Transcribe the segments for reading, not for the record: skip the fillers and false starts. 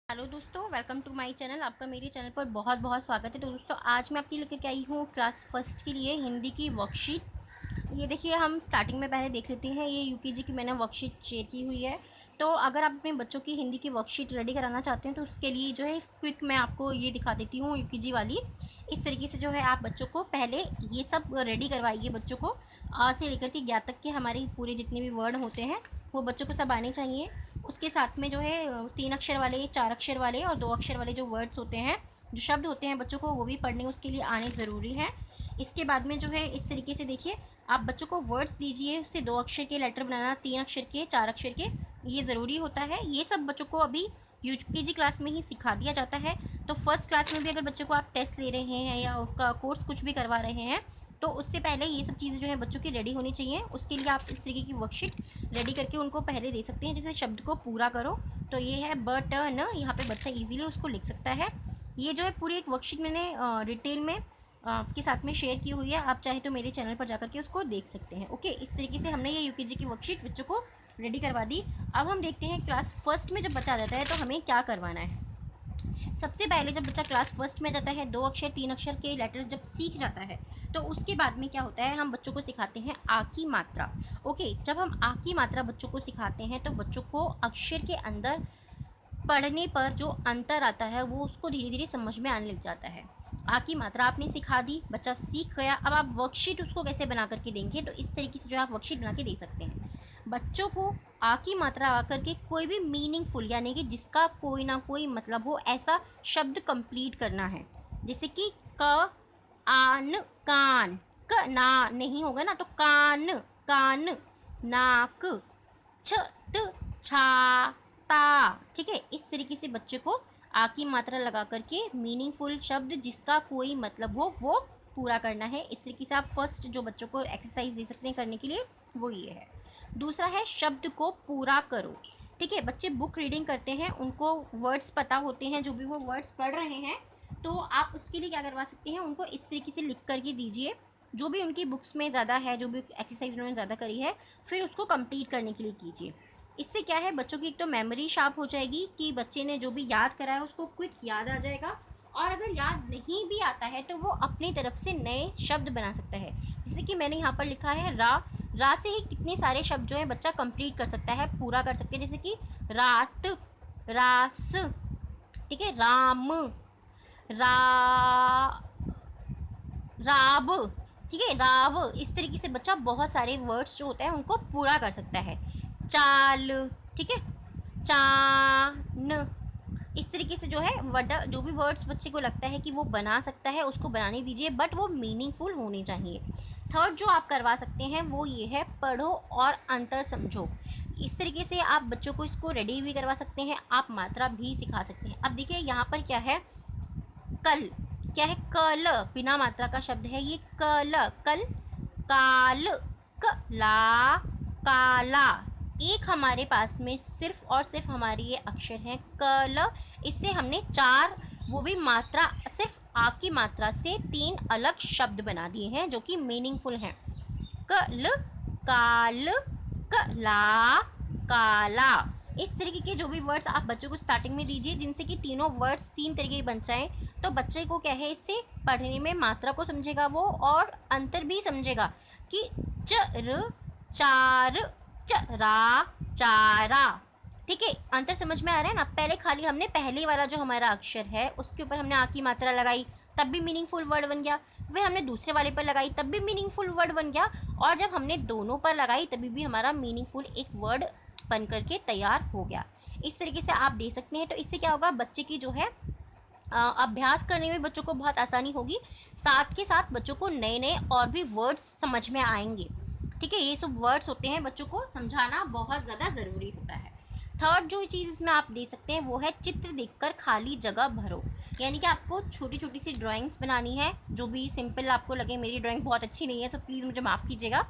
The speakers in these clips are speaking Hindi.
हेलो दोस्तों, वेलकम टू माय चैनल। आपका मेरे चैनल पर बहुत बहुत स्वागत है। तो दोस्तों, आज मैं आपके लेकर के आई हूँ क्लास फर्स्ट के लिए हिंदी की वर्कशीट। ये देखिए, हम स्टार्टिंग में पहले देख लेते हैं। ये यूकेजी की मैंने वर्कशीट शेयर की हुई है। तो अगर आप अपने बच्चों की हिंदी की वर्कशीट रेडी कराना चाहते हैं तो उसके लिए जो है क्विक मैं आपको ये दिखा देती हूँ यूकेजी वाली। इस तरीके से जो है आप बच्चों को पहले ये सब रेडी करवाइए। बच्चों को आ से लेकर के ज्ञ तक के हमारे पूरे जितने भी वर्ड होते हैं वो बच्चों को सब आने चाहिए। उसके साथ में जो है 3 अक्षर वाले, 4 अक्षर वाले और 2 अक्षर वाले जो वर्ड्स होते हैं, जो शब्द होते हैं, बच्चों को वो भी पढ़ने उसके लिए आने ज़रूरी है। इसके बाद में जो है इस तरीके से देखिए, आप बच्चों को वर्ड्स दीजिए, उससे 2 अक्षर के लेटर बनाना, 3 अक्षर के, 4 अक्षर के, ये ज़रूरी होता है। ये सब बच्चों को अभी यूकेजी क्लास में ही सिखा दिया जाता है। तो फर्स्ट क्लास में भी अगर बच्चों को आप टेस्ट ले रहे हैं या उसका कोर्स कुछ भी करवा रहे हैं तो उससे पहले ये सब चीज़ें जो है बच्चों की रेडी होनी चाहिए। उसके लिए आप इस तरीके की वर्कशीट रेडी करके उनको पहले दे सकते हैं। जैसे शब्द को पूरा करो, तो ये है बटन, यहाँ पे बच्चा इजीली उसको लिख सकता है। ये जो है पूरी एक वर्कशीट मैंने डिटेल में आपके साथ में शेयर की हुई है। आप चाहे तो मेरे चैनल पर जाकर के उसको देख सकते हैं। ओके, इस तरीके से हमने ये यूकेजी की वर्कशीट बच्चों को रेडी करवा दी। अब हम देखते हैं क्लास फर्स्ट में जब बच्चा आ जाता है तो हमें क्या करवाना है। सबसे पहले जब बच्चा क्लास फर्स्ट में जाता है, 2 अक्षर 3 अक्षर के लेटर्स जब सीख जाता है तो उसके बाद में क्या होता है, हम बच्चों को सिखाते हैं आ की मात्रा। ओके, जब हम आ की मात्रा बच्चों को सिखाते हैं तो बच्चों को अक्षर के अंदर पढ़ने पर जो अंतर आता है वो उसको धीरे धीरे समझ में आने लग जाता है। आ की मात्रा आपने सिखा दी, बच्चा सीख गया। अब आप वर्कशीट उसको कैसे बना करके देंगे, तो इस तरीके से जो आप वर्कशीट बना के दे सकते हैं। बच्चों को आ की मात्रा आकर के कोई भी मीनिंगफुल यानी कि जिसका कोई ना कोई मतलब हो ऐसा शब्द कंप्लीट करना है। जैसे कि क, आन, कान। क ना नहीं होगा ना, तो कान, कान, नाक, छत, छा, ता। ठीक है, इस तरीके से बच्चे को आ की मात्रा लगा करके मीनिंगफुल शब्द जिसका कोई मतलब हो वो पूरा करना है। इस तरीके से आप फर्स्ट जो बच्चों को एक्सरसाइज दे सकते हैं करने के लिए, वो ये है। दूसरा है शब्द को पूरा करो। ठीक है, बच्चे बुक रीडिंग करते हैं, उनको वर्ड्स पता होते हैं, जो भी वो वर्ड्स पढ़ रहे हैं, तो आप उसके लिए क्या करवा सकते हैं, उनको इस तरीके से लिख करके दीजिए जो भी उनकी बुक्स में ज़्यादा है, जो भी एक्सरसाइज उन्होंने ज़्यादा करी है, फिर उसको कंप्लीट करने के लिए कीजिए। इससे क्या है, बच्चों की एक तो मेमोरी शार्प हो जाएगी कि बच्चे ने जो भी याद करा है उसको क्विक याद आ जाएगा, और अगर याद नहीं भी आता है तो वो अपनी तरफ से नए शब्द बना सकता है। जैसे कि मैंने यहाँ पर लिखा है रा से ही कितने सारे शब्द जो है बच्चा कंप्लीट कर सकता है, पूरा कर सकते हैं। जैसे कि रात, रास, ठीक है, राम, रा, राब, ठीक है, राव। इस तरीके से बच्चा बहुत सारे वर्ड्स जो होते हैं उनको पूरा कर सकता है। चाल, ठीक है, चान। इस तरीके से जो है जो भी वर्ड्स बच्चे को लगता है कि वो बना सकता है उसको बनाने दीजिए, बट वो मीनिंगफुल होने चाहिए। थर्ड जो आप करवा सकते हैं वो ये है, पढ़ो और अंतर समझो। इस तरीके से आप बच्चों को इसको रेडी भी करवा सकते हैं, आप मात्रा भी सिखा सकते हैं। अब देखिए यहाँ पर क्या है, कल, क्या है, कल बिना मात्रा का शब्द है ये, कल, कल, काल, कला, काला। एक हमारे पास में सिर्फ और सिर्फ हमारे ये अक्षर हैं कल, इससे हमने 4, वो भी मात्रा सिर्फ आ की मात्रा से 3 अलग शब्द बना दिए हैं जो कि मीनिंगफुल हैं। कल, काल, कला, काला। इस तरीके के जो भी वर्ड्स आप बच्चों को स्टार्टिंग में दीजिए जिनसे कि तीनों वर्ड्स 3 तरीके के बन जाएँ, तो बच्चे को क्या है, इससे पढ़ने में मात्रा को समझेगा वो, और अंतर भी समझेगा कि चर, चार, चरा, चारा। ठीक है, अंतर समझ में आ रहा है ना। पहले खाली हमने पहले वाला जो हमारा अक्षर है उसके ऊपर हमने आ की मात्रा लगाई, तब भी मीनिंगफुल वर्ड बन गया। फिर हमने दूसरे वाले पर लगाई, तब भी मीनिंगफुल वर्ड बन गया, और जब हमने दोनों पर लगाई तभी भी हमारा मीनिंगफुल एक वर्ड बन करके तैयार हो गया। इस तरीके से आप दे सकते हैं। तो इससे क्या होगा, बच्चे की जो है अभ्यास करने में बच्चों को बहुत आसानी होगी, साथ के साथ बच्चों को नए नए और भी वर्ड्स समझ में आएंगे। ठीक है, ये सब वर्ड्स होते हैं, बच्चों को समझाना बहुत ज़्यादा ज़रूरी होता है। थर्ड जो चीज़ इसमें आप दे सकते हैं वो है चित्र देखकर खाली जगह भरो। यानी कि आपको छोटी छोटी सी ड्राइंग्स बनानी है, जो भी सिंपल आपको लगे। मेरी ड्राइंग बहुत अच्छी नहीं है, सो प्लीज़ मुझे माफ़ कीजिएगा,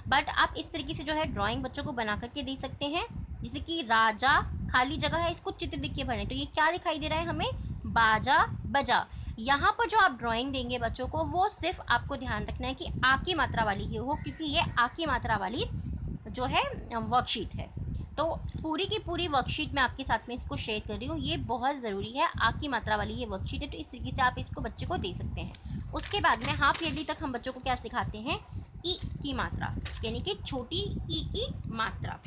बट आप इस तरीके से जो है ड्राइंग बच्चों को बना करके दे सकते हैं। जैसे कि राजा, खाली जगह है, इसको चित्र देख के भरें, तो ये क्या दिखाई दे रहा है हमें, बाजा, बजा। यहाँ पर जो आप ड्राइंग देंगे बच्चों को वो सिर्फ आपको ध्यान रखना है कि आ की मात्रा वाली ही हो, क्योंकि ये आ की मात्रा वाली जो है वर्कशीट है। तो पूरी की पूरी वर्कशीट मैं आपके साथ में इसको शेयर कर रही हूँ। ये बहुत ज़रूरी है, आ की मात्रा वाली ये वर्कशीट है, तो इस तरीके से आप इसको बच्चे को दे सकते हैं। उसके बाद में हाफ ईयरली तक हम बच्चों को क्या सिखाते हैं, ई की मात्रा, यानी कि छोटी ई की मात्रा।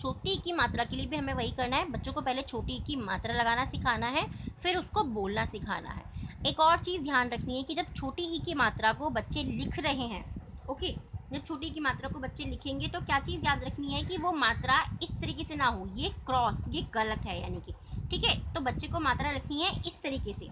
छोटी ई की मात्रा के लिए भी हमें वही करना है, बच्चों को पहले छोटी ई की मात्रा लगाना सिखाना है, फिर उसको बोलना सिखाना है। एक और चीज़ ध्यान रखनी है कि जब छोटी ई की मात्रा को बच्चे लिख रहे हैं, ओके, जब छोटी की मात्रा को बच्चे लिखेंगे तो क्या चीज़ याद रखनी है कि वो मात्रा इस तरीके से ना हो, ये क्रॉस, ये गलत है, यानी कि ठीक है। तो बच्चे को मात्रा लिखनी है इस तरीके से।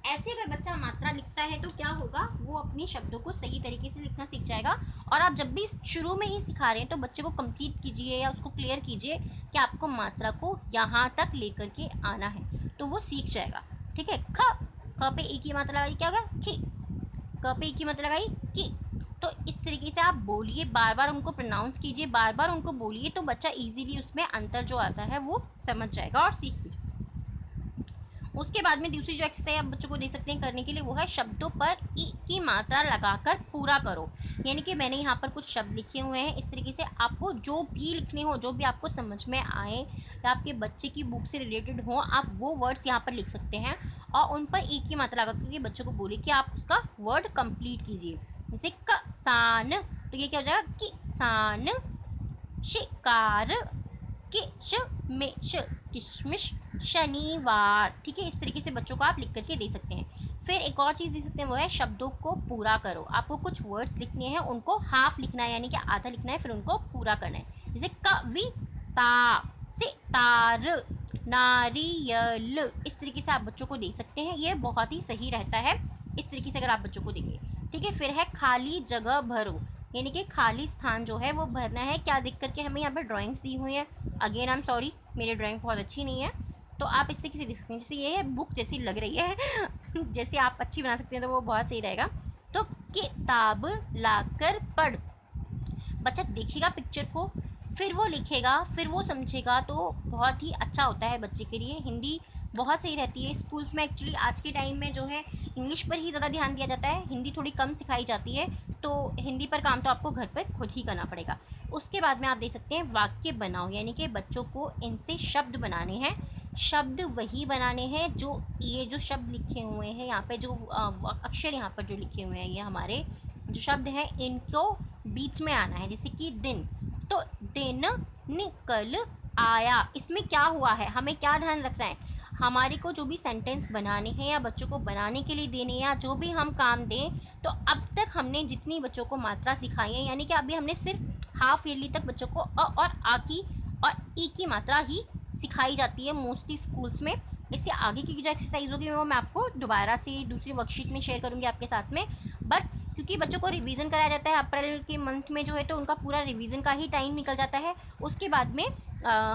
ऐसे अगर बच्चा मात्रा लिखता है तो क्या होगा, वो अपने शब्दों को सही तरीके से लिखना सीख जाएगा। और आप जब भी शुरू में ही सिखा रहे हैं तो बच्चे को कंप्लीट कीजिए या उसको क्लियर कीजिए कि आपको मात्रा को यहाँ तक लेकर के आना है, तो वो सीख जाएगा। ठीक है, ख पे ई की मात्रा लगाई, क्या होगा, खी। क पे ई की मात्रा लगाई, की। तो इस तरीके से आप बोलिए, बार बार उनको प्रोनाउंस कीजिए, बार बार उनको बोलिए, तो बच्चा इजीली उसमें अंतर जो आता है वो समझ जाएगा और सीख लीजिए। उसके बाद में दूसरी जो एक्सरसाइज आप बच्चों को दे सकते हैं करने के लिए, वो है शब्दों पर ई की मात्रा लगाकर पूरा करो। यानी कि मैंने यहाँ पर कुछ शब्द लिखे हुए हैं, इस तरीके से आपको जो भी लिखने हो, जो भी आपको समझ में आए या आपके बच्चे की बुक से रिलेटेड हो, आप वो वर्ड्स यहाँ पर लिख सकते हैं और उन पर ई की मात्रा लगा करके बच्चों को बोलिए कि आप उसका वर्ड कंप्लीट कीजिए। जैसे किसान, तो ये क्या हो जाएगा, किसान। शिकार, किशमिश, किशमिश, शनिवार। ठीक है, इस तरीके से बच्चों को आप लिख करके दे सकते हैं। फिर एक और चीज़ दे सकते हैं, वो है शब्दों को पूरा करो। आपको कुछ वर्ड्स लिखने हैं, उनको हाफ लिखना है, यानी कि आधा लिखना है, फिर उनको पूरा करना है। जैसे कविता, सितार, नारियल। इस तरीके से आप बच्चों को दे सकते हैं, ये बहुत ही सही रहता है इस तरीके से अगर आप बच्चों को देंगे। ठीक है, फिर है खाली जगह भरो, यानी कि खाली स्थान जो है वो भरना है। क्या देख करके हमें यहाँ पर ड्राइंग्स दी हुई है, अगेन आई एम सॉरी, मेरी ड्राइंग बहुत अच्छी नहीं है, तो आप इससे किसी देख सकते हैं। जैसे ये बुक जैसी लग रही है जैसे आप अच्छी बना सकते हैं तो वो बहुत सही रहेगा। तो किताब लाकर पढ़, बच्चा देखेगा पिक्चर को, फिर वो लिखेगा, फिर वो समझेगा, तो बहुत ही अच्छा होता है बच्चे के लिए। हिंदी बहुत सही रहती है। स्कूल्स में एक्चुअली आज के टाइम में जो है इंग्लिश पर ही ज़्यादा ध्यान दिया जाता है, हिंदी थोड़ी कम सिखाई जाती है, तो हिंदी पर काम तो आपको घर पर खुद ही करना पड़ेगा। उसके बाद में आप देख सकते हैं वाक्य बनाओ, यानी कि बच्चों को इनसे शब्द बनाने हैं। शब्द वही बनाने हैं जो ये जो शब्द लिखे हुए हैं यहाँ पे, जो अक्षर यहाँ पर जो लिखे हुए हैं, ये हमारे जो शब्द हैं इनको बीच में आना है। जैसे कि दिन, तो दिन निकल आया, इसमें क्या हुआ है, हमें क्या ध्यान रखना है, हमारे को जो भी सेंटेंस बनाने हैं या बच्चों को बनाने के लिए देने या जो भी हम काम दें, तो अब तक हमने जितनी बच्चों को मात्रा सिखाई है, यानी कि अभी हमने सिर्फ हाफ ईयरली तक बच्चों को अ और आ की और ई की मात्रा ही सिखाई जाती है मोस्टली स्कूल्स में। इससे आगे की जो एक्सरसाइज होगी वो मैं आपको दोबारा से दूसरी वर्कशीट में शेयर करूँगी आपके साथ में। बट क्योंकि बच्चों को रिवीजन कराया जाता है अप्रैल के मंथ में जो है, तो उनका पूरा रिवीजन का ही टाइम निकल जाता है। उसके बाद में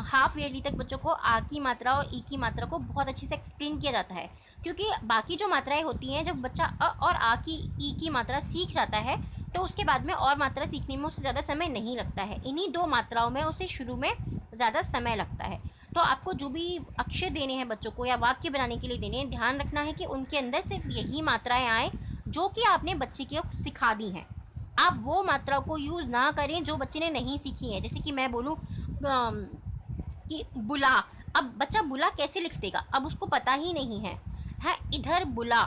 हाफ ईयरली तक बच्चों को आ की मात्रा और ई की मात्रा को बहुत अच्छे से एक्सप्लेन किया जाता है, क्योंकि बाकी जो मात्राएं होती हैं, जब बच्चा अ और आ की ई की मात्रा सीख जाता है तो उसके बाद में और मात्रा सीखने में उसे ज़्यादा समय नहीं लगता है। इन्हीं दो मात्राओं में उसे शुरू में ज़्यादा समय लगता है। तो आपको जो भी अक्षर देने हैं बच्चों को या वाक्य बनाने के लिए देने हैं, ध्यान रखना है कि उनके अंदर सिर्फ यही मात्राएं आएँ जो कि आपने बच्चे को सिखा दी हैं। आप वो मात्राओं को यूज़ ना करें जो बच्चे ने नहीं सीखी है। जैसे कि मैं बोलूँ कि बुला, अब बच्चा बुला कैसे लिख देगा, अब उसको पता ही नहीं है इधर बुला,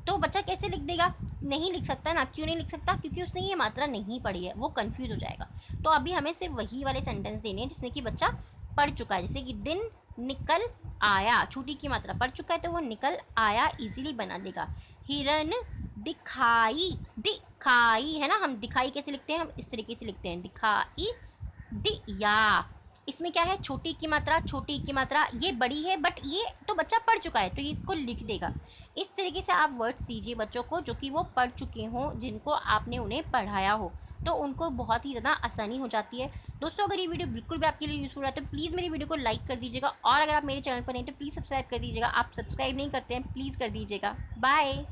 तो बच्चा कैसे लिख देगा, नहीं लिख सकता ना। क्यों नहीं लिख सकता, क्योंकि उसने ये मात्रा नहीं पढ़ी है, वो कंफ्यूज हो जाएगा। तो अभी हमें सिर्फ वही वाले सेंटेंस देने हैं जिसमें कि बच्चा पढ़ चुका है। जैसे कि दिन निकल आया, छोटी की मात्रा पढ़ चुका है तो वो निकल आया इजीली बना देगा। हिरन दिखाई, दिखाई है ना, हम दिखाई कैसे लिखते हैं, हम इस तरीके से लिखते हैं, दिखाई दिया। इसमें क्या है, छोटी की मात्रा, छोटी की मात्रा ये बड़ी है, बट ये तो बच्चा पढ़ चुका है तो ये इसको लिख देगा। इस तरीके से आप वर्ड्स दीजिए बच्चों को जो कि वो पढ़ चुके हों, जिनको आपने उन्हें पढ़ाया हो, तो उनको बहुत ही ज़्यादा आसानी हो जाती है। दोस्तों, अगर ये वीडियो बिल्कुल भी आपके लिए यूज़फुल है तो प्लीज़ मेरी वीडियो को लाइक कर दीजिएगा, और अगर आप मेरे चैनल पर नहीं तो प्लीज़ सब्सक्राइब कर दीजिएगा। आप सब्सक्राइब नहीं करते हैं, प्लीज़ कर दीजिएगा। बाय।